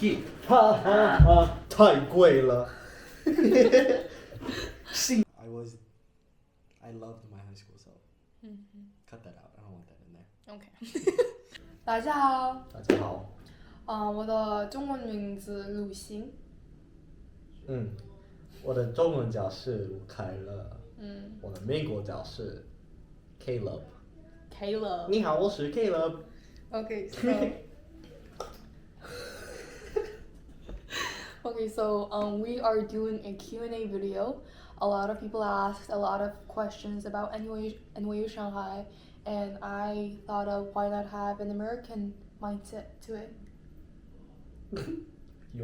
屁，哈哈哈，太贵了。I loved my high school self. Cut that out. I don't want that in there. OK 大家好，大家好。我的中文名字鲁欣。我的中文叫是卢凯乐。我的美国叫是 Caleb。Caleb。你好，我是 Caleb。Okay, so we are doing a Q&A video. A lot of people asked a lot of questions about NYU Shanghai, and I thought of why not have an American mindset to it. You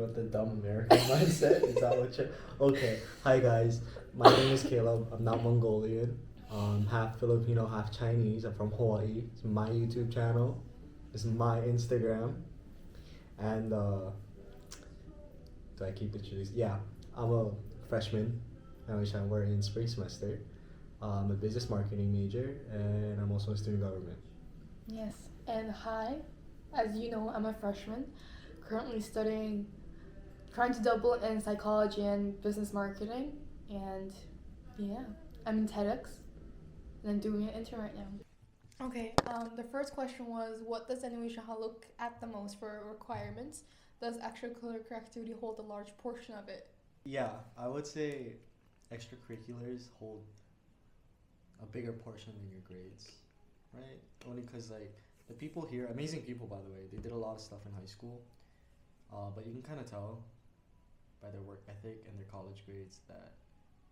want the dumb American mindset? Is that what you're... Okay. Hi guys. My name is Caleb. I'm not Mongolian. Half Filipino, half Chinese. I'm from Hawaii. It's my YouTube channel. This is my Instagram. And do I keep introducing? Yeah. I'm a freshman. We're in spring semester. I'm a business marketing major, and I'm also a student government. Yes. And hi. As you know, I'm a freshman. Currently trying to double in psychology and business marketing, and yeah, I'm in TEDx, and I'm doing an intern right now. Okay, the first question was, what does NYU Shanghai look at the most for requirements? Does extracurricular activity hold a large portion of it? Yeah, I would say extracurriculars hold a bigger portion than your grades, right? Only because like the people here, amazing people by the way, they did a lot of stuff in high school. But you can kind of tell by their work ethic and their college grades that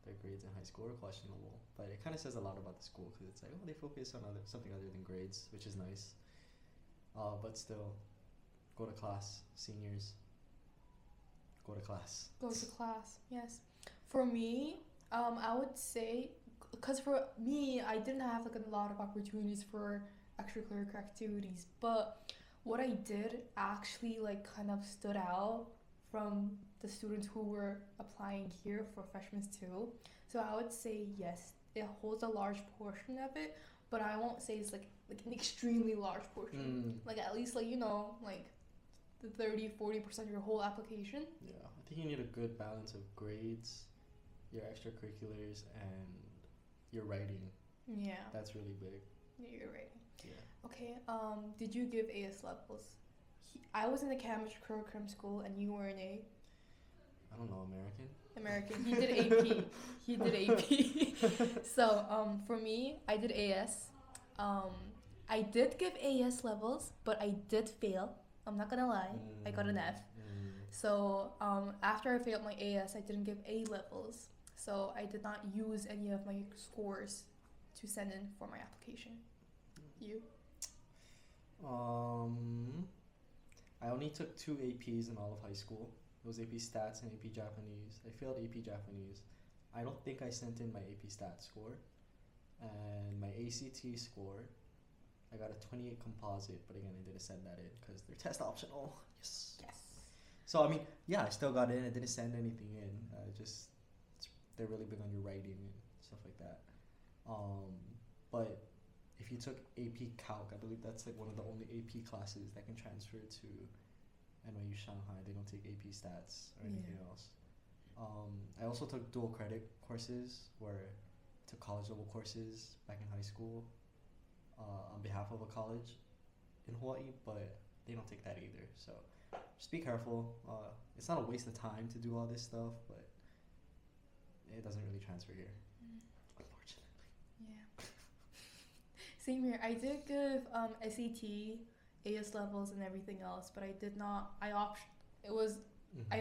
their grades in high school are questionable. But it kind of says a lot about the school because it's like, oh, they focus on something other than grades, which is nice. But still, go to class, seniors. Go to class. Go to class, yes. For me, I would say, because for me, I didn't have like a lot of opportunities for extracurricular activities, but what I did actually like kind of stood out from the students who were applying here for freshmen too. So I would say yes, it holds a large portion of it, but I won't say it's like an extremely large portion. Like at least like, you know, like the 30-40% of your whole application. Yeah, I think you need a good balance of grades, your extracurriculars, and your writing. Yeah. That's really big. Yeah, you're right. Yeah. Okay, did you give AS levels? I was in a chemistry program school and you were in a... I don't know, American? He did AP. He did AP. So, for me, I did AS. I did give AS levels, but I did fail. I'm not gonna lie. I got an F. So, after I failed my AS, I didn't give A levels. So, I did not use any of my scores to send in for my application. You? I only took 2 APs in all of high school. It was AP Stats and AP Japanese. I failed AP Japanese. I don't think I sent in my AP Stats score. And my ACT score, I got a 28 composite, but again, I didn't send that in because they're test optional. Yes. So, I mean, yeah, I still got in. I didn't send anything in. They're really big on your writing and stuff like that. But if you took AP Calc, I believe that's like one of the only AP classes that can transfer to NYU Shanghai. They don't take AP Stats or anything else. I also took dual credit courses where I took college level courses back in high school on behalf of a college in Hawaii, but they don't take that either. So just be careful. It's not a waste of time to do all this stuff, but it doesn't really transfer here, unfortunately. Yeah. Same here. I did give SAT, AS levels, and everything else, but I did not. I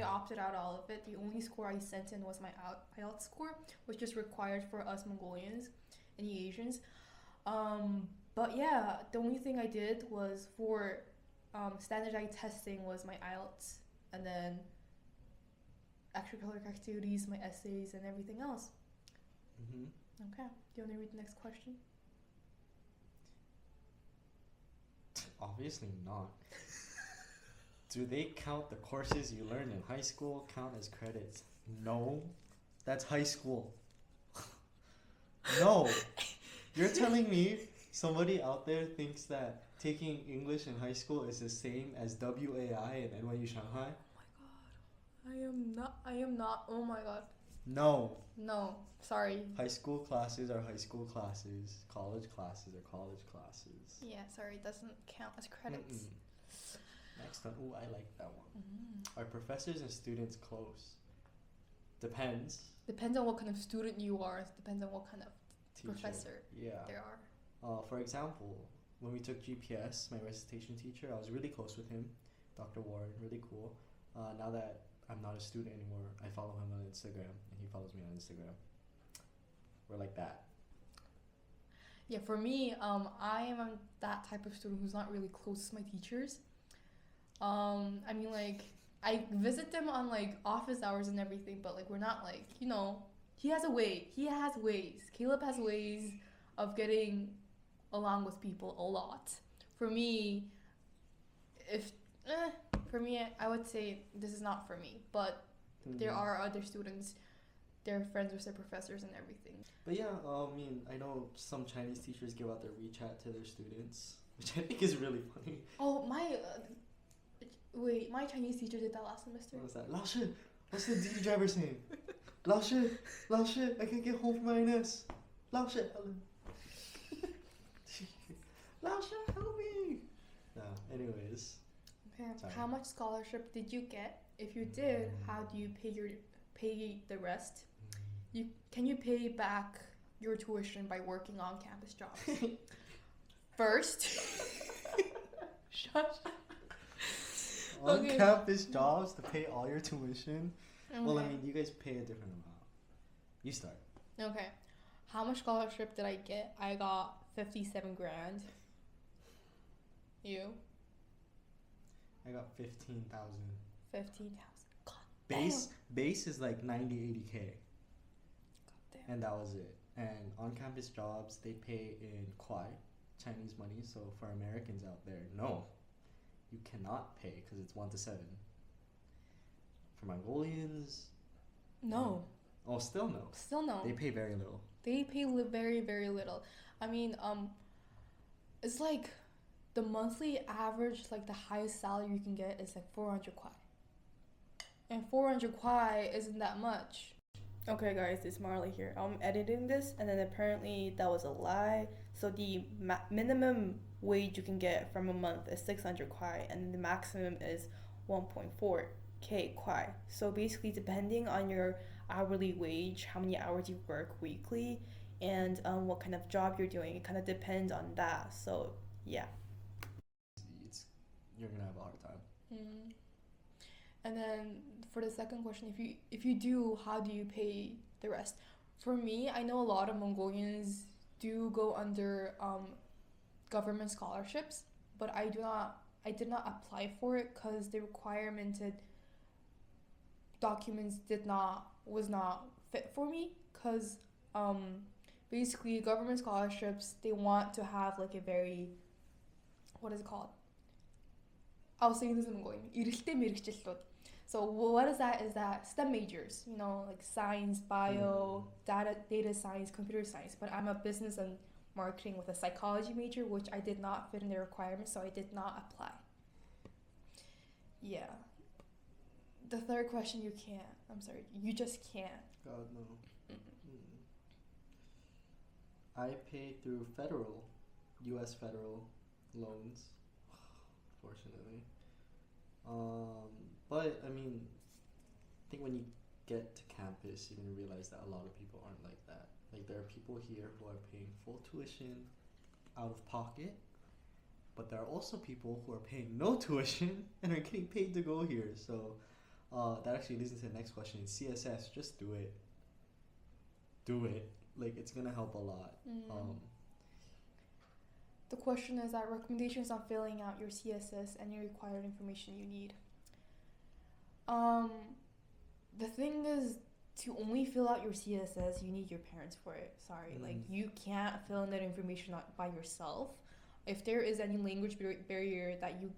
opted out all of it. The only score I sent in was my IELTS score, which is required for us Mongolians and the Asians. But yeah, the only thing I did was for standardized testing was my IELTS, and then extracurricular activities, my essays, and everything else. Okay. Do you want to read the next question? Obviously not. Do they count the courses you learned in high school count as credits? No. That's high school. No. You're telling me somebody out there thinks that taking English in high school is the same as WAI and NYU Shanghai? Oh my I am not. Oh my god. No. No. Sorry. High school classes are high school classes. College classes are college classes. Yeah, sorry. It doesn't count as credits. Next one. Ooh, I like that one. Mm. Are professors and students close? Depends. Depends on what kind of student you are. Depends on what kind of Teacher. professor Yeah. there are. For example, when we took GPS, my recitation teacher, I was really close with him, Dr. Warren, really cool. Now that I'm not a student anymore, I follow him on Instagram, and he follows me on Instagram. We're like that. Yeah, for me, I am that type of student who's not really close to my teachers. I mean, like, I visit them on like office hours and everything, but like we're not like, you know, he has ways. Caleb has ways of getting along with people a lot. For me, I would say this is not for me, but there are other students, they're friends with their professors and everything. But yeah, I mean, I know some Chinese teachers give out their WeChat to their students, which I think is really funny. Oh, my Chinese teacher did that last semester. What was that? 老师, what's the D driver saying? 老师, I can't get home from my INS. 老师, help me. No, anyways. Okay. Sorry. How much scholarship did you get? If you did, how do you pay the rest? Can you pay back your tuition by working on campus jobs? First, shut. On campus jobs to pay all your tuition. Okay. Well, I mean, you guys pay a different amount. You start. Okay. How much scholarship did I get? I got 57 grand. You? I got 15,000. 15,000. God Base is like 90, 80K. damn. And that was it. And on campus jobs, they pay in kwai, Chinese money. So for Americans out there, no, you cannot pay because it's 1 to 7. For Mongolians, No. oh, still no. Still no. They pay very little. They pay very, very little. I mean, it's like the monthly average, like the highest salary you can get is like 400 kwai. And 400 kwai isn't that much. Okay, guys, it's Marla here. I'm editing this, and then apparently that was a lie. So the minimum wage you can get from a month is 600 kwai, and the maximum is 1.4k kwai. So basically, depending on your hourly wage, how many hours you work weekly, and what kind of job you're doing, it kind of depends on that. So yeah. You're gonna have a hard time. Mm. And then for the second question, if you do, how do you pay the rest? For me, I know a lot of Mongolians do go under government scholarships, but I did not apply for it because the required documents was not fit for me, because basically government scholarships, they want to have like a very, what is it called? I was saying this in Mongolian. эрэлттэй мэргэжилтүүд. So what is that? Is that STEM majors, you know, like science, bio, data science, computer science. But I'm a business and marketing with a psychology major, which I did not fit in the requirements, so I did not apply. Yeah. The third question, you can't. I'm sorry, you just can't. God, no. I pay through U.S. federal loans, fortunately. But I mean, I think when you get to campus, you're gonna realize that a lot of people aren't like that. Like, there are people here who are paying full tuition out of pocket, but there are also people who are paying no tuition and are getting paid to go here. So that actually leads into the next question. CSS, just do it. Do it. Like, it's gonna help a lot. The question is that recommendations on filling out your CSS and your required information you need. The thing is, to only fill out your CSS, you need your parents for it. Sorry, like, you can't fill in that information out by yourself. If there is any language barrier that you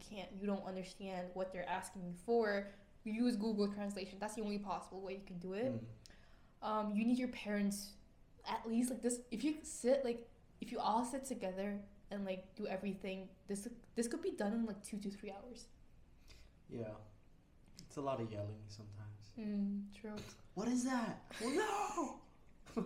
don't understand what they're asking you for, you use Google Translation. That's the only possible way you can do it. You need your parents, at least like this. If you all sit together and like do everything, this could be done in like 2 to 3 hours. Yeah, it's a lot of yelling sometimes. True. What is that? Oh no!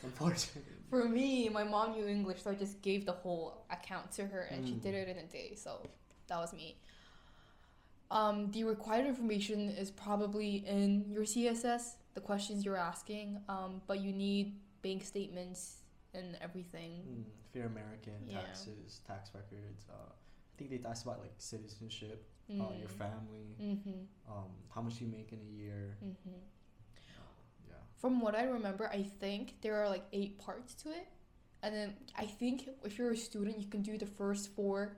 Unfortunately. For me, my mom knew English, so I just gave the whole account to her, and she did it in a day. So that was me. The required information is probably in your CSS, the questions you're asking. But you need bank statements and everything. If you're American, Yeah. taxes, tax records. I think they asked about like citizenship, your family, how much you make in a year. Yeah. From what I remember, I think there are like 8 parts to it, and then I think if you're a student, you can do the first 4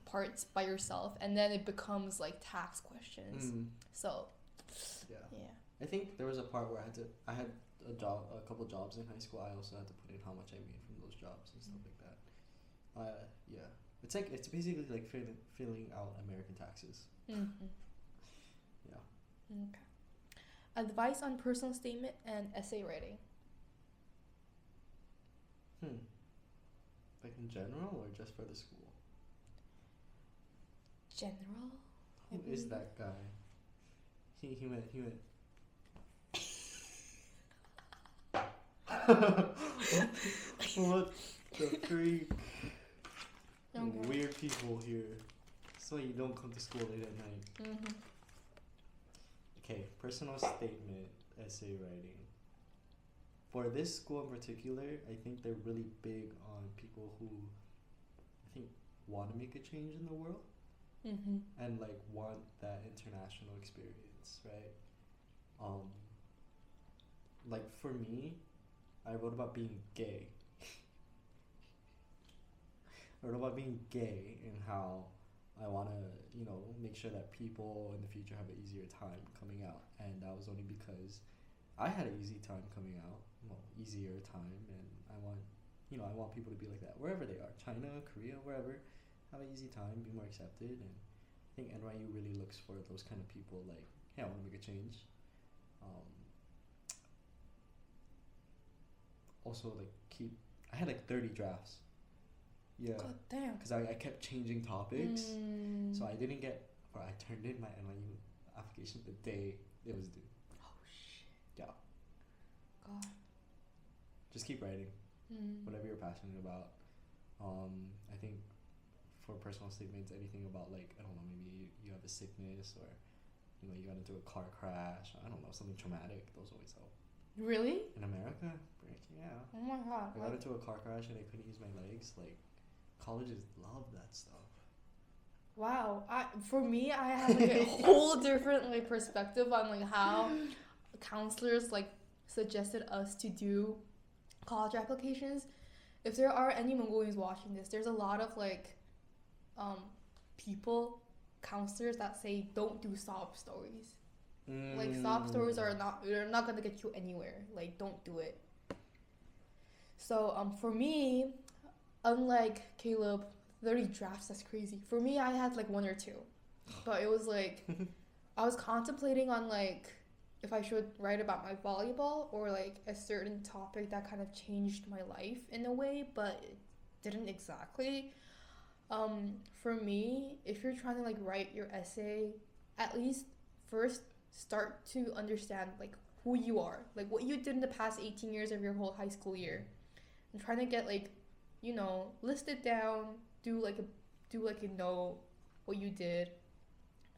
parts by yourself, and then it becomes like tax questions. So Yeah. yeah. I think there was a part where I had a couple jobs in high school. I also had to put in how much I made from those jobs and stuff like that. Yeah. It's basically like filling out American taxes. Yeah. Okay. Advice on personal statement and essay writing. Like in general or just for the school? General? Who is that guy? He went. What the freak? Okay. Weird people here. So you don't come to school late at night. Okay, personal statement, essay writing. For this school in particular, I think they're really big on people who, I think, want to make a change in the world and like want that international experience, right? Like for me, I wrote about being gay. I wrote about being gay and how I want to, make sure that people in the future have an easier time coming out. And that was only because I had an easy time coming out, easier time, and I want people to be like that wherever they are, China, Korea, wherever, have an easy time, be more accepted. And I think NYU really looks for those kind of people, like, hey, I want to make a change. Also, like, I had like 30 drafts. Yeah. God damn. Because I kept changing topics. So I turned in my NYU application the day it was due. Oh shit. Yeah. God. Just keep writing. Whatever you're passionate about. I think for personal statements, anything about like, I don't know, maybe you have a sickness or, you got into a car crash. I don't know, something traumatic. Those always help. Really? In America? Yeah. Oh my god. I got into a car crash and I couldn't use my legs. Like, colleges love that stuff. Wow. For me, I have like a whole different like perspective on like how counselors like suggested us to do college applications. If there are any Mongolians watching this, there's a lot of like counselors that say don't do sob stories. Like sob stories they're not gonna get you anywhere. Like, don't do it. So for me, unlike Caleb, 30 drafts, that's crazy. For me, I had like 1 or 2. But it was like, I was contemplating on like, if I should write about my volleyball or like a certain topic that kind of changed my life in a way, but it didn't exactly. For me, if you're trying to like write your essay, at least first start to understand like who you are, like what you did in the past 18 years of your whole high school year, and trying to get like, list it down, do like a note what you did,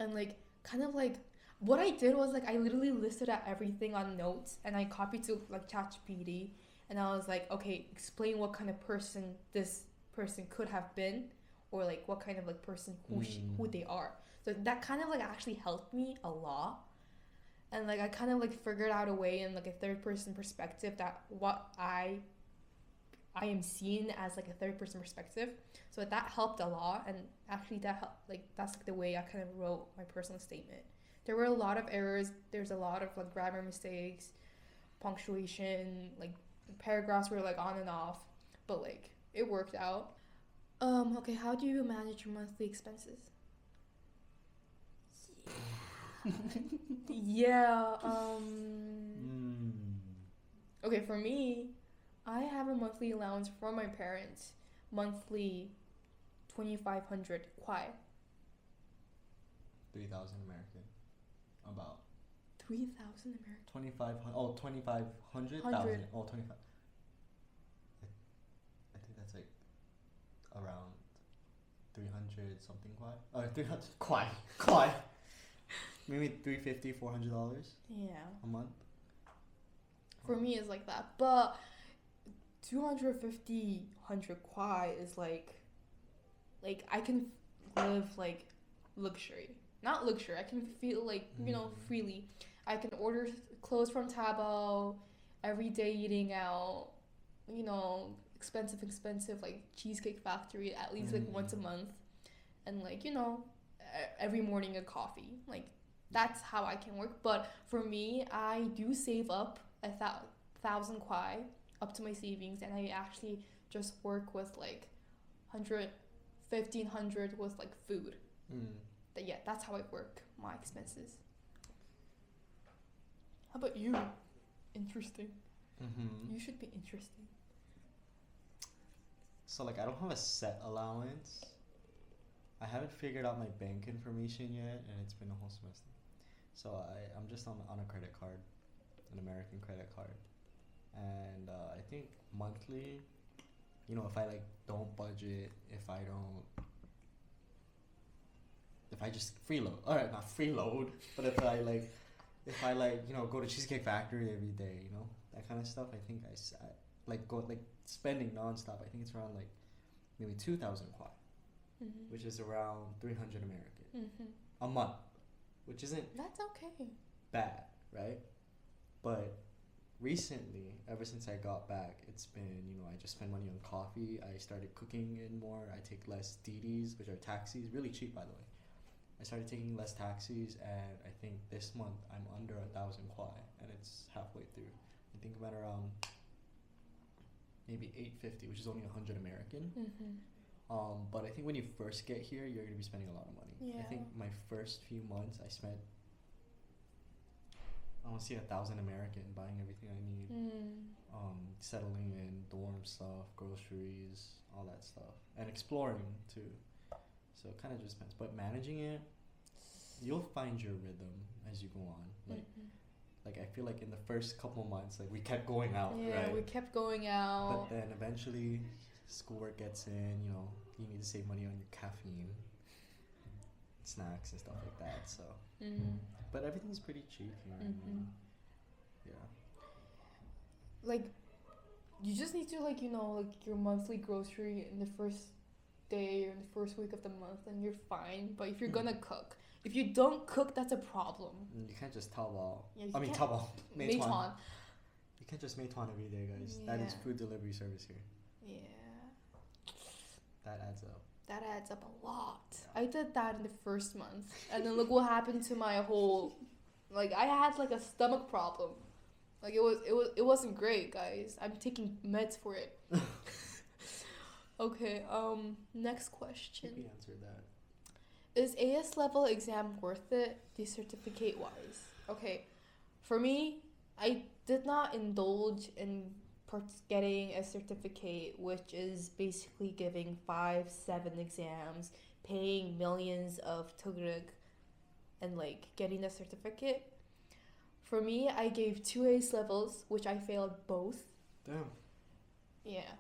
and like kind of like what I did was like I literally listed out everything on notes and I copied to like ChatGPT, and I was like, okay, explain what kind of person this person could have been, or like what kind of like person who they are. So that kind of like actually helped me a lot. And like I kind of like figured out a way in like a third person perspective that what I am seen as like a third person perspective. So that helped a lot, and actually that helped, like that's like the way I kind of wrote my personal statement. There were a lot of errors, there's a lot of like grammar mistakes, punctuation, like paragraphs were like on and off, but like it worked out. Okay, how do you manage your monthly expenses? Yeah. Okay, for me, I have a monthly allowance from my parents, monthly 2,500 kwai. 3,000 American. About 3,000 American. 2,500. Oh, 2,500,000. Oh, 25. I think that's like around 300 something kwai. 300 kwai. Maybe $350, $400 Yeah. a month. For me, it's like that. But 250, 100 kwai is like I can live like luxury. Not luxury. I can feel like, freely. I can order clothes from Taobao, every day eating out, expensive like Cheesecake Factory at least like once a month, and like every morning a coffee. Like that's how I can work. But for me, I do save up 1,000 kwai up to my savings, and I actually just work with like 100, 1,500 with like food. But yeah, that's how I work my expenses. How about you? Interesting. You should be interesting. So like I don't have a set allowance. I haven't figured out my bank information yet, and it's been a whole semester. So I'm just on a credit card, an American credit card, and I think monthly, if I like don't budget, if I just freeload, all right, not freeload, but if I go to Cheesecake Factory every day, that kind of stuff, I think I like go like spending nonstop. I think it's around like maybe 2,000 kwai, which is around 300 American a month, which isn't that's okay bad, right? But recently, ever since I got back, it's been I just spend money on coffee. I started cooking in more. I take less DDs, which are taxis, really cheap by the way. I started taking less taxis, and I think this month I'm under 1,000 kwai, and it's halfway through. I think I'm at around maybe 850, which is only 100 American. But I think when you first get here, you're gonna be spending a lot of money. Yeah. I think my first few months I spent, I want to see 1,000 American buying everything I need, settling in, dorm stuff, groceries, all that stuff, and exploring too. So it kind of just depends. But managing it, you'll find your rhythm as you go on. Like I feel like in the first couple months, like we kept going out, yeah, right? we kept going out. But then eventually, schoolwork gets in. You need to save money on your caffeine, snacks and stuff like that. So, but everything's pretty cheap here. Yeah. Like, you just need to like your monthly grocery in the first day or in the first week of the month, and you're fine. But if you're gonna cook, if you don't cook, that's a problem. You can't just Taobao. Yeah, Taobao. Meituan. You can't just Meituan every day, guys. Yeah. That is food delivery service here. Yeah. That adds up. That adds up a lot. Yeah. I did that in the first month, and then look what happened to my whole. Like I had like a stomach problem. Like it wasn't great, guys. I'm taking meds for it. Okay. Next question. We answered that. Is AS level exam worth it, the certificate wise? Okay, for me, I did not indulge in getting a certificate, which is basically giving 5-7 exams, paying millions of tugrug, and like getting a certificate. For me, I gave 2 AS levels, which I failed both. Damn. Yeah.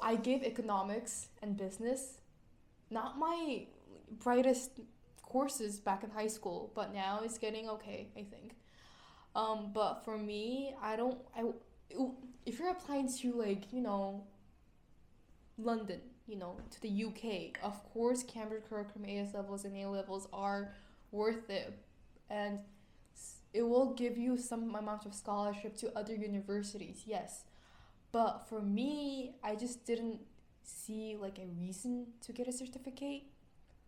I gave economics and business. Not my brightest courses back in high school, but now it's getting okay, I think. But for me, if you're applying to like, London, to the UK, of course Cambridge curriculum AS levels and A levels are worth it, and it will give you some amount of scholarship to other universities, yes. But for me, I just didn't see like a reason to get a certificate.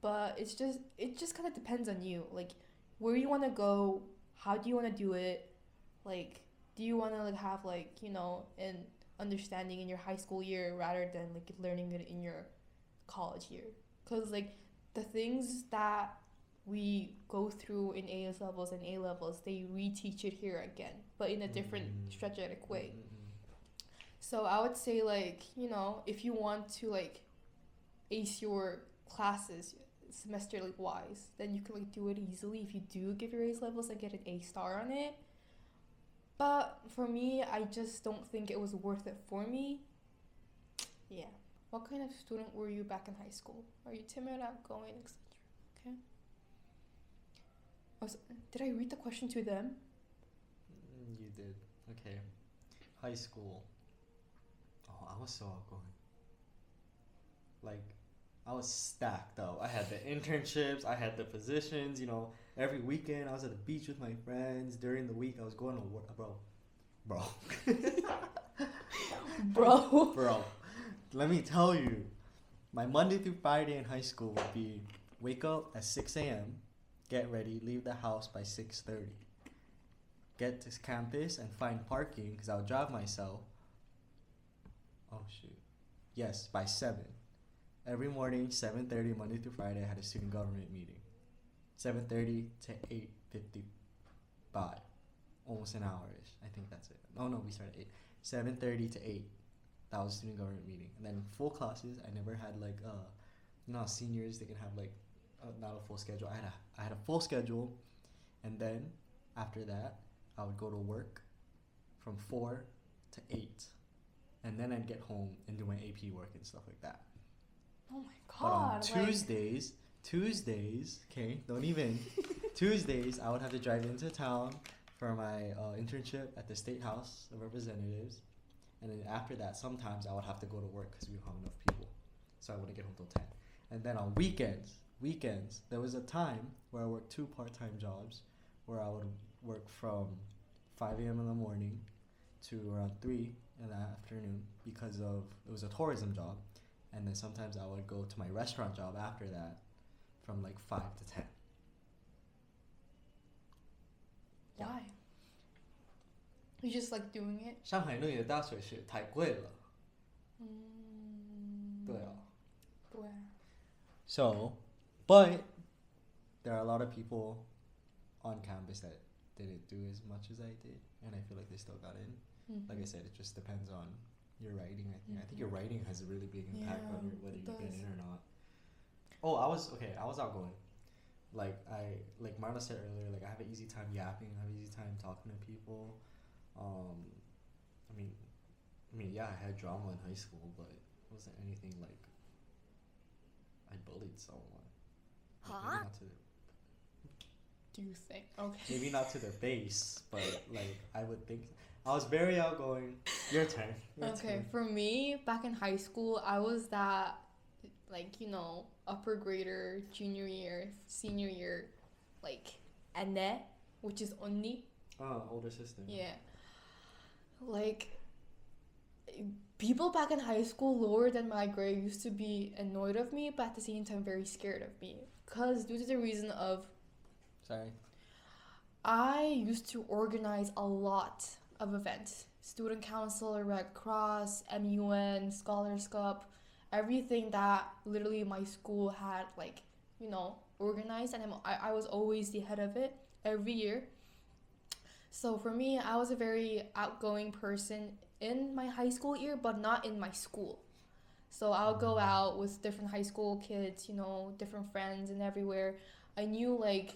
But it just kind of depends on you, like where you want to go, how do you want to do it, like do you want to like have like an understanding in your high school year rather than like learning it in your college year, because like the things that we go through in AS levels and A levels, they reteach it here again, but in a different strategic way. So I would say like if you want to like ace your classes, semesterly wise, then you can like do it easily if you do give your A's levels and get an A star on it. But for me, I just don't think it was worth it for me. Yeah. What kind of student were you back in high school? Are you timid, outgoing, etc.? Okay. Did I read the question to them? You did. Okay. High school. Oh, I was so outgoing. Like, I was stacked up. I had the internships, I had the positions, you know, every weekend I was at the beach with my friends. During the week I was going to work. Bro. Bro. Let me tell you, my Monday through Friday in high school would be wake up at 6 a.m., get ready, leave the house by 6:30. Get to campus and find parking because I would drive myself. Oh, shoot. Yes, by 7. Every morning, 7:30, Monday through Friday, I had a student government meeting. 7:30 to 8:55. Almost an hour-ish. I think that's it. Oh, no, we started at 8. 7:30 to 8. That was student government meeting. And then full classes, I never had like, you know how seniors, they can have like, not a full schedule. I had a full schedule. And then after that, I would go to work from 4 to 8. And then I'd get home and do my AP work and stuff like that. Oh my But on god. Tuesdays, okay, don't even. Tuesdays, I would have to drive into town for my internship at the State House of Representatives. And then after that, sometimes I would have to go to work because we don't have enough people. So I wouldn't get home till 10. And then on weekends, there was a time where I worked 2 part-time jobs where I would work from 5 a.m. in the morning to around 3 in the afternoon because it was a tourism job. And then sometimes I would go to my restaurant job after that from like 5 to 10. Why? You just like doing it? 上海那里的大水是太贵了。对啊。对啊。 So, but there are a lot of people on campus that didn't do as much as I did, and I feel like they still got in. Like I said, it just depends on your writing. I think your writing has a really big impact on whether you get in or not. Oh, I was outgoing. Like Marla said earlier, like I have an easy time yapping. I have an easy time talking to people. I mean, yeah, I had drama in high school, but it wasn't anything like I bullied someone. Like, maybe not to Do you think? Okay. maybe not to their face, but like I would think I was very outgoing. Your turn. Okay, for me, back in high school, I was that, like, you know, upper grader, junior year, senior year, like, ane, which is onni. Oh, older sister. Yeah. Like, people back in high school lower than my grade used to be annoyed of me, but at the same time very scared of me. Because due to the reason of... Sorry. I used to organize a lot of events. Student Council, Red Cross, MUN, Scholars Cup, everything that literally my school had, like, you know, organized, and I was always the head of it every year. So for me, I was a very outgoing person in my high school year, but not in my school. So I'll go out with different high school kids, you know, different friends and everywhere. I knew, like,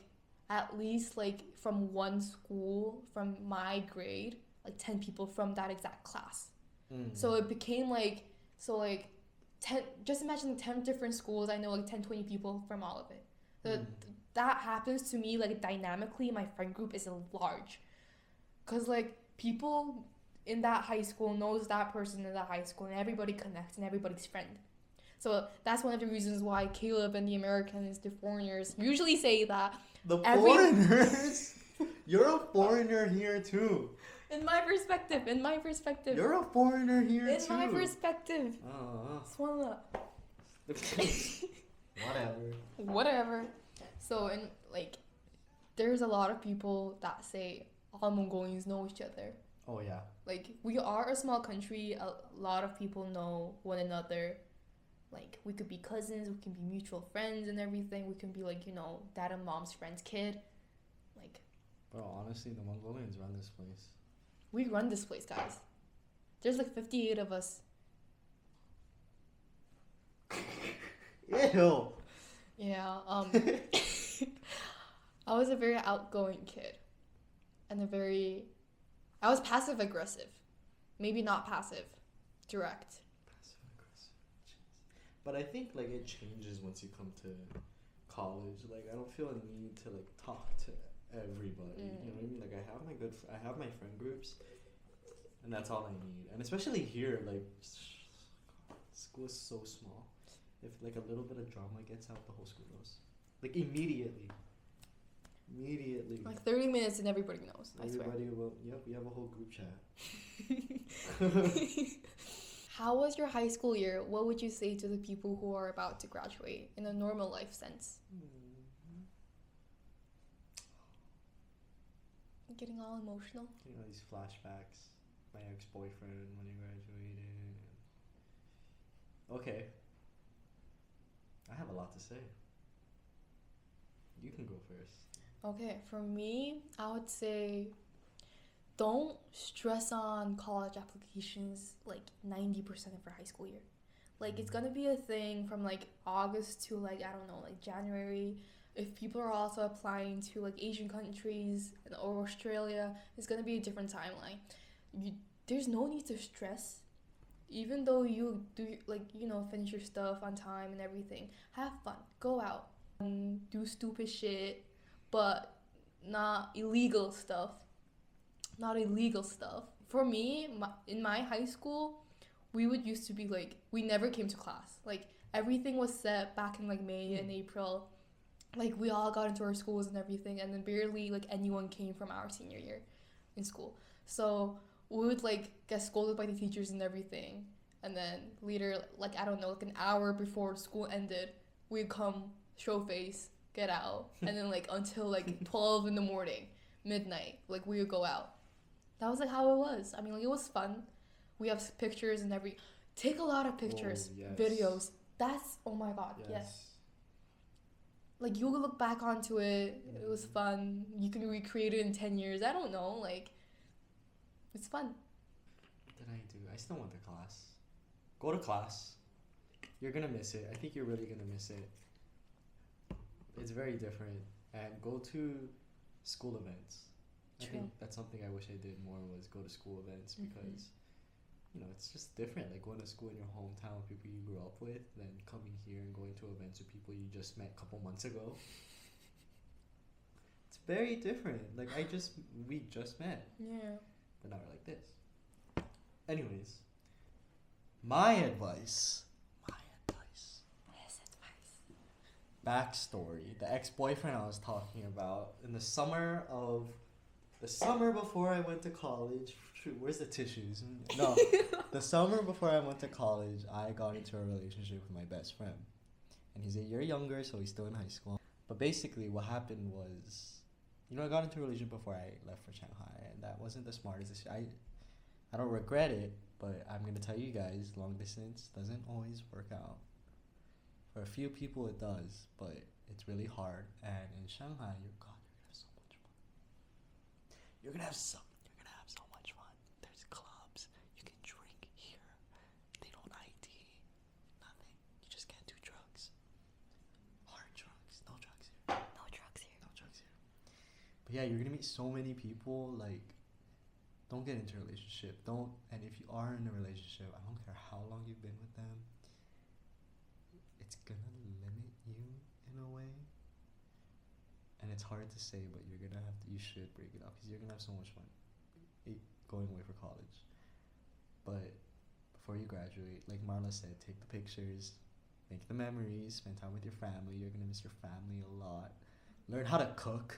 at least, like, from one school, from my grade, like 10 people from that exact class. So it became like 10, just imagine 10 different schools. I know like 10, 20 people from all of it. That happens to me, like, dynamically. My friend group is large, because like people in that high school knows that person in that high school, and everybody connects and everybody's friend. So that's one of the reasons why Caleb and the Americans, the foreigners, usually say that foreigners. You're a foreigner here too. In my perspective. You're a foreigner here too. In my perspective. Oh. Whatever. So, and like, there's a lot of people that say all Mongolians know each other. Oh yeah. Like, we are a small country. A lot of people know one another. Like, we could be cousins. We can be mutual friends and everything. We can be like, you know, dad and mom's friend's kid. Like. Bro, honestly, the Mongolians run this place. We run this place, guys. There's like 58 of us. Ew. Yeah, I was a very outgoing kid and I was passive aggressive. Maybe not passive, direct. Passive aggressive. Jeez. But I think like it changes once you come to college. Like I don't feel a need to like talk to everybody. You know what I mean? Like I have my friend groups, and that's all I need. And especially here, like school is so small. If like a little bit of drama gets out, the whole school knows. Like immediately. Like 30 minutes and everybody knows, Everybody will, yep, we have a whole group chat. How was your high school year? What would you say to the people who are about to graduate in a normal life sense? Getting all emotional? Getting all these flashbacks. My ex-boyfriend when he graduated. Okay. I have a lot to say. You can go first. Okay, for me, I would say don't stress on college applications like 90% of your high school year. Like it's gonna be a thing from like August to like, I don't know, like January. If people are also applying to like Asian countries or Australia, it's gonna be a different timeline. There's no need to stress. Even though you do like, you know, finish your stuff on time and everything, have fun, go out, do stupid shit, but not illegal stuff. For me, in my high school, we would used to be like, we never came to class. Like everything was set back in like May and April. Like we all got into our schools and everything, and then barely like anyone came from our senior year in school. So we would like get scolded by the teachers and everything, and then later, like I don't know, like an hour before school ended, we'd come, show face, get out, and then like until like 12 in the morning, midnight, like we would go out. That was like how it was. I mean, like it was fun. We have pictures and take a lot of pictures, videos. That's, oh my god, yes. Like you look back onto it, it was fun. You can recreate it in 10 years. I don't know, like it's fun. What did I do? I still went to class. Go to class. You're gonna miss it. I think you're really gonna miss it. It's very different. And go to school events. I think that's something I wish I did more, was go to school events, because you know, it's just different. Like going to school in your hometown with people you grew up with, than coming here and going to events with people you just met a couple months ago. It's very different. Like we just met. Yeah. But now we're like this. Anyways, my advice. His advice. Backstory. The ex-boyfriend I was talking about, in the summer before I went to college. Where's the tissues? No. The summer before I went to college, I got into a relationship with my best friend. And he's a year younger, so he's still in high school. But basically what happened was, you know, I got into a relationship before I left for Shanghai, and that wasn't the smartest decision. I don't regret it, but I'm going to tell you guys, long distance doesn't always work out. For a few people it does, but it's really hard. And in Shanghai, you're gonna have so much fun. There's clubs. You can drink here. They don't ID. Nothing. You just can't do drugs. Hard drugs. No drugs here. But yeah, you're gonna meet so many people. Like, don't get into a relationship. And if you are in a relationship, I don't care how long you've been with them, it's gonna limit you in a way. And it's hard to say, but you should break it up, because you're gonna have so much fun going away for college. But before you graduate, like Marla said, take the pictures, make the memories, spend time with your family. You're gonna miss your family a lot. Learn how to cook.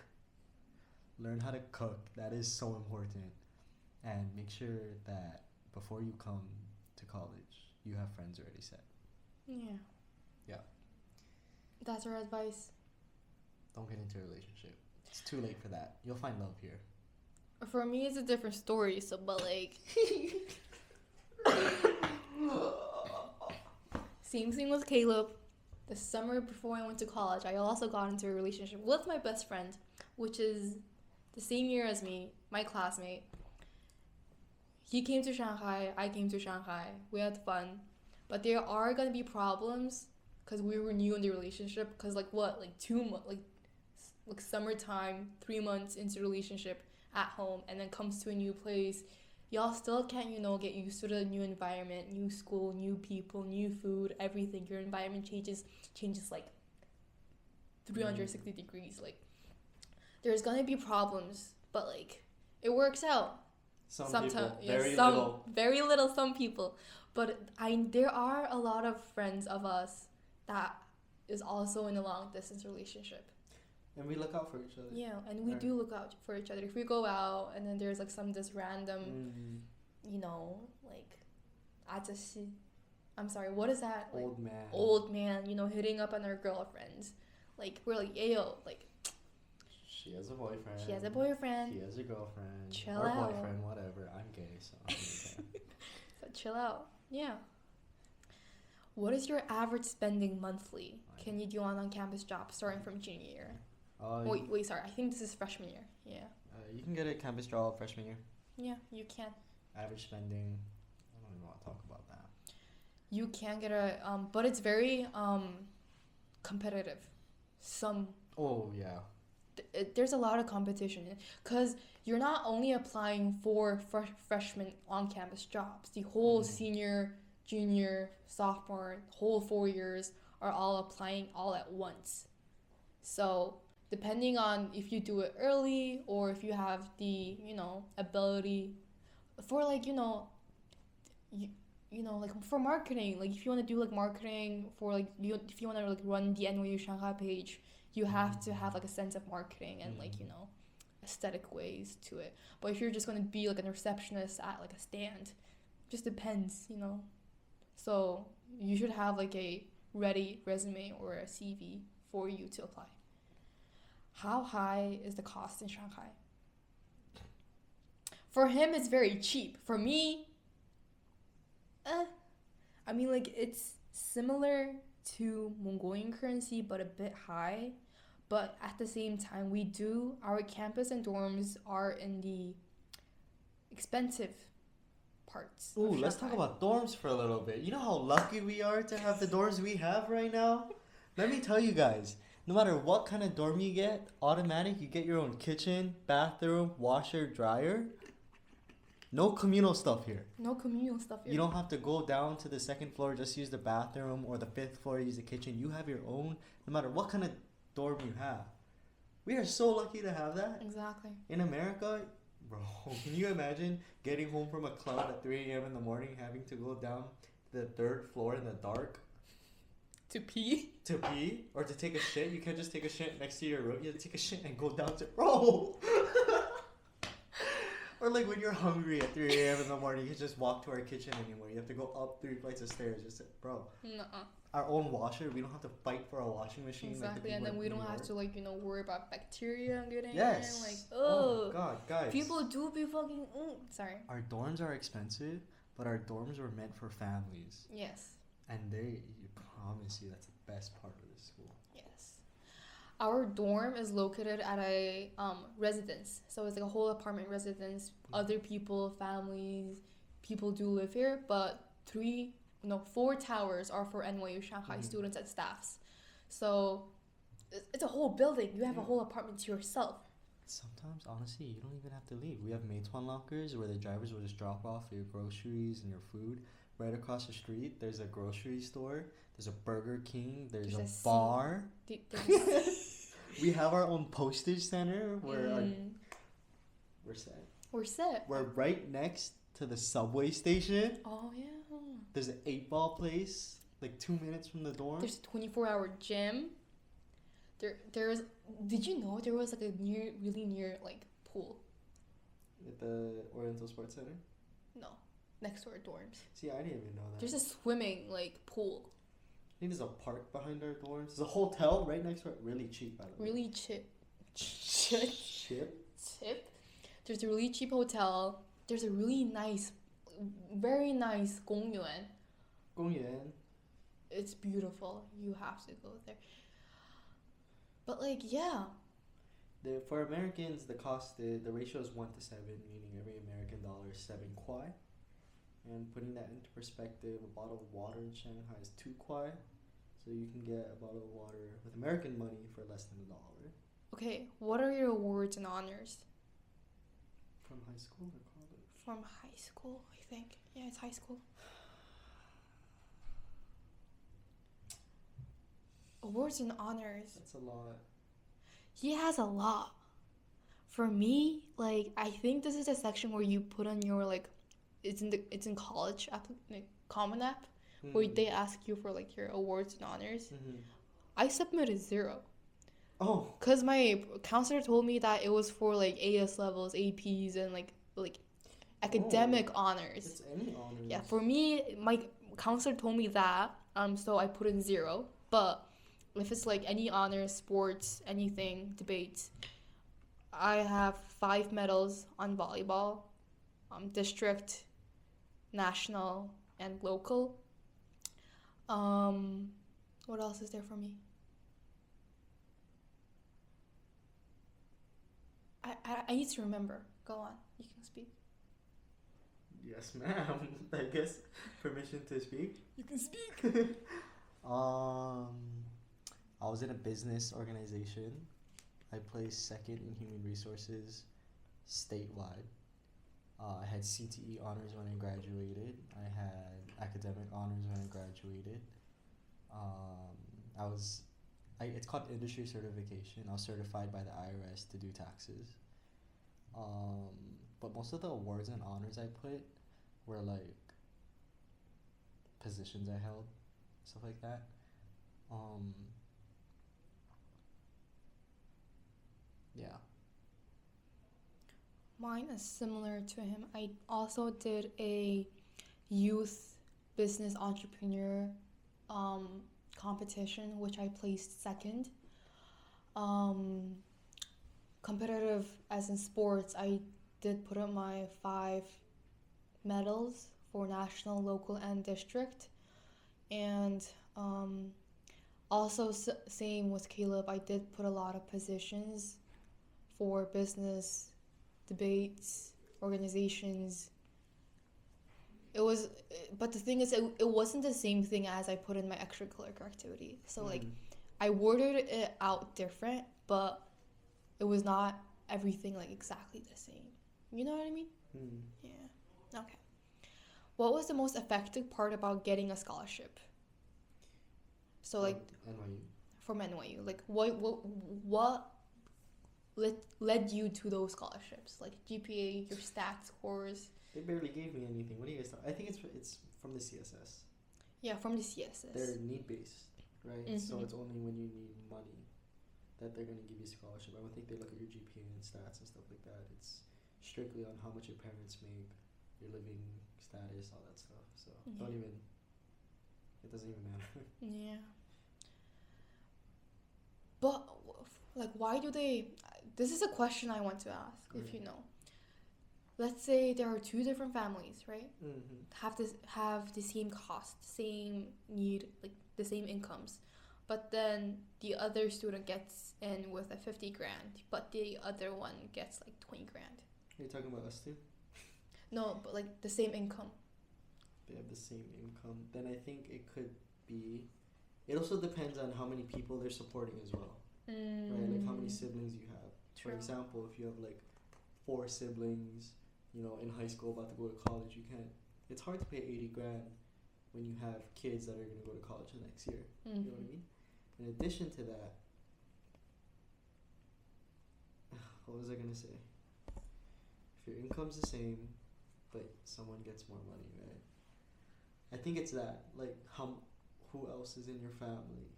That is so important. And make sure that before you come to college, you have friends already set. Yeah. That's our advice. Don't get into a relationship. It's too late for that. You'll find love here. For me, it's a different story. So, but like, same thing with Caleb. The summer before I went to college, I also got into a relationship with my best friend, which is the same year as me, my classmate. He came to Shanghai. I came to Shanghai. We had fun, but there are gonna be problems because we were new in the relationship. Because like what, like 2 months, like summertime, 3 months into the relationship at home, and then comes to a new place. Y'all still can't, get used to the new environment, new school, new people, new food, everything. Your environment changes like 360 degrees. Like, there's gonna be problems, but like it works out. Sometimes, very little. Some people, but there are a lot of friends of us that is also in a long distance relationship. And we look out for each other. Yeah, and we do look out for each other. If we go out and then there's like some just random, like 아저씨. I'm sorry, what is that? Like, old man, hitting up on our girlfriends. Like, we're like, yo, like, she has a boyfriend. He has a girlfriend. Chill out. Or boyfriend, whatever. I'm gay, so I don't care. So chill out. Yeah. What is your average spending monthly? Can you do an on-campus job starting from junior year? Wait, sorry. I think this is freshman year. Yeah. You can get a campus job freshman year. Yeah, you can. Average spending. I don't even want to talk about that. You can get a but it's very competitive. Oh yeah. There's a lot of competition because you're not only applying for freshman on-campus jobs. The whole senior, junior, sophomore, whole 4 years are all applying all at once. So depending on if you do it early or if you have the ability for like like for marketing, like if you want to do like marketing for like if you want to like run the NYU Shanghai page, you have to have like a sense of marketing and like aesthetic ways to it. But if you're just going to be like a receptionist at like a stand, just depends, So you should have like a ready resume or a CV for you to apply. How high is the cost in Shanghai? For him, it's very cheap. For me, I mean, like, it's similar to Mongolian currency, but a bit high. But at the same time, our campus and dorms are in the expensive parts. Ooh, let's talk about dorms for a little bit. You know how lucky we are to have the dorms we have right now? Let me tell you guys, no matter what kind of dorm you get, automatic, you get your own kitchen, bathroom, washer, dryer. No communal stuff here. You don't have to go down to the second floor, just use the bathroom, or the fifth floor, use the kitchen. You have your own, no matter what kind of dorm you have. We are so lucky to have that. Exactly. In America, bro, can you imagine getting home from a club at 3 a.m. in the morning, having to go down to the third floor in the dark? To pee? Or to take a shit. You can't just take a shit next to your room. You have to take a shit and go down to... Bro! Or like when you're hungry at 3 a.m. in the morning, you can just walk to our kitchen anymore. You have to go up 3 flights of stairs. Bro. Nuh-uh. Our own washer, we don't have to fight for a washing machine. Exactly, and then we don't have to worry about bacteria getting in. Like, oh god, guys. People do be fucking. Sorry. Our dorms are expensive, but our dorms were meant for families. Yes. And you promise you that's the best part of the school. Yes. Our dorm is located at a residence, so it's like a whole apartment residence. Other people, families, people do live here, but 4 towers are for NYU Shanghai students and staffs. So it's a whole building. You have a whole apartment to yourself. Sometimes, honestly, you don't even have to leave. We have Meituan lockers where the drivers will just drop off your groceries and your food. Right across the street, there's a grocery store. There's a Burger King. There's a bar. We have our own postage center where we're set. We're right next to the subway station. Oh, yeah. There's an 8-ball place, like 2 minutes from the dorm. There's a 24-hour gym. There's. Did you know there was like a really near like pool? At the Oriental Sports Center? No, next to our dorms. See, I didn't even know that. There's a swimming like pool. I think there's a park behind our dorms. There's a hotel right next to it. Really cheap, by the way. Really cheap. There's a really cheap hotel. There's a really nice, very nice 公园. It's beautiful. You have to go there. But like, yeah. For Americans, the ratio is 1 to 7, meaning every American dollar is 7 kwai. And putting that into perspective, a bottle of water in Shanghai is 2 kwai. So So you can get a bottle of water with American money for less than $1. Okay, what are your awards and honors? From high school or college? From high school, I think. Yeah, it's high school. Awards and honors. That's a lot. He has a lot. For me, like, I think this is a section where you put on your, like, it's in college app, like, Common App, where they ask you for, like, your awards and honors. I submitted 0. Oh. Because my counselor told me that it was for, like, AS levels, APs, and, like academic honors. It's any honors. Yeah, for me, my counselor told me that, so I put in 0. But if it's, like, any honors, sports, anything, debates, I have 5 medals on volleyball, district, national, and local. What else is there for me? I need to remember. Go on. You can speak. Yes, ma'am. I guess permission to speak. You can speak. I was in a business organization. I placed second in human resources statewide. I had CTE honors when I graduated. I had academic honors when I graduated. It's called industry certification. I was certified by the IRS to do taxes. But most of the awards and honors I put were like positions I held, stuff like that. Yeah. Mine is similar to him. I also did a youth business entrepreneur competition, which I placed second. Competitive as in sports, I did put up my 5 medals for national, local, and district. And also same with Caleb, I did put a lot of positions for business, debates, organizations. But the thing is, it wasn't the same thing as I put in my extracurricular activity. So like, I worded it out different, but it was not everything like exactly the same. You know what I mean? Yeah. Okay. What was the most effective part about getting a scholarship? So like, NYU. From NYU, like what led you to those scholarships? Like GPA, your stats scores. They barely gave me anything. What do you guys think? I think it's from the CSS. Yeah, from the CSS. They're need-based, right? So it's only when you need money that they're going to give you a scholarship. I don't think they look at your GPA and stats and stuff like that. It's strictly on how much your parents make, your living status, all that stuff. So it doesn't even matter. Yeah. But like, why do they? This is a question I want to ask. If you know, let's say there are 2 different families, right? Have the same cost, same need, like the same incomes, but then the other student gets in with a 50 grand, but the other one gets like 20 grand. Are you talking about us too? No, but like the same income. They have the same income. Then I think it could be. It also depends on how many people they're supporting as well, right? Like how many siblings you have. True. For example, if you have like 4 siblings, in high school about to go to college, you can't. It's hard to pay 80 grand when you have kids that are going to go to college the next year. You know what I mean? In addition to that, what was I going to say? If your income's the same, but someone gets more money, right? I think it's that, like, who else is in your family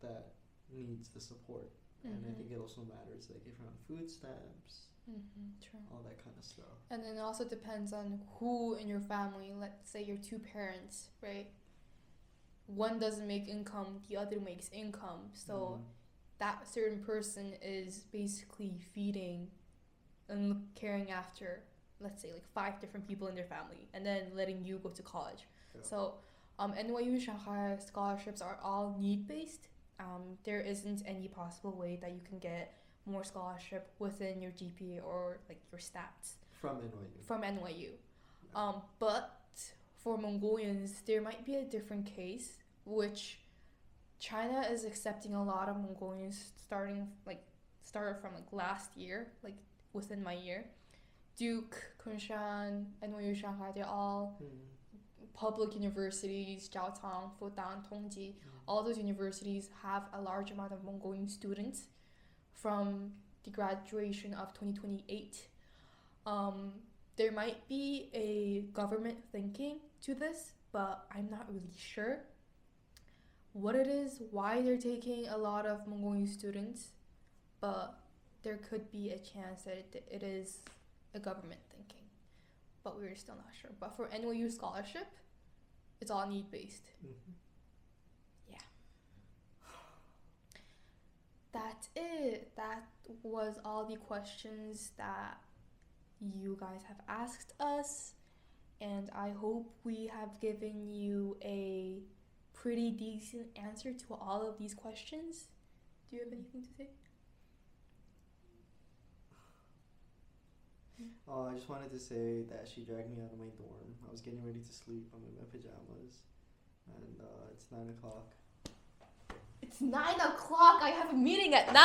that needs the support. And I think it also matters, like, if you're on food stamps, True. all that kind of stuff. And then it also depends on who in your family. Let's say your 2 parents, right? One doesn't make income, the other makes income. So that certain person is basically feeding and caring after, let's say, like 5 different people in their family, and then letting you go to college. Yeah. So NYU Shanghai scholarships are all need-based. There isn't any possible way that you can get more scholarship within your GPA or like your stats. From NYU. Yeah. But for Mongolians, there might be a different case, which China is accepting a lot of Mongolians started from like last year, like within my year. Duke, Kunshan, NYU Shanghai, they're all public universities, Jiaotang, Fudan, Tongji. All those universities have a large amount of Mongolian students from the graduation of 2028. There might be a government thinking to this, but I'm not really sure what it is, why they're taking a lot of Mongolian students, but there could be a chance that it is a government thinking, but we're still not sure. But for NYU scholarship, it's all need-based. Yeah. That's it. That was all the questions that you guys have asked us, and I hope we have given you a pretty decent answer to all of these questions. Do you have anything to say? I just wanted to say that she dragged me out of my dorm. I was getting ready to sleep. I'm in my pajamas, and it's 9 o'clock. It's 9 o'clock. I have a meeting at 9.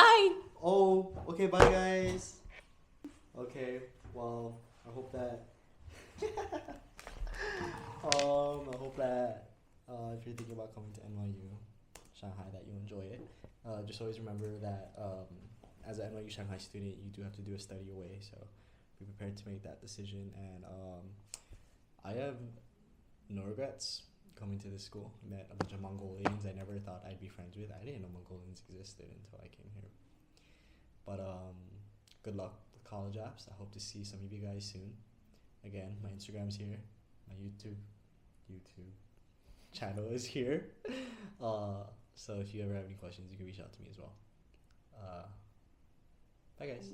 Oh, okay. Bye, guys. Okay. Well, I hope that. I hope that if you're thinking about coming to NYU Shanghai, that you enjoy it. Just always remember that as an NYU Shanghai student, you do have to do a study away. So be prepared to make that decision. And I have no regrets coming to this school. I met a bunch of Mongolians I never thought I'd be friends with. I didn't know Mongolians existed until I came here. But good luck with college apps. I hope to see some of you guys soon. Again, my Instagram's here. My YouTube channel is here. So if you ever have any questions, you can reach out to me as well. Bye guys.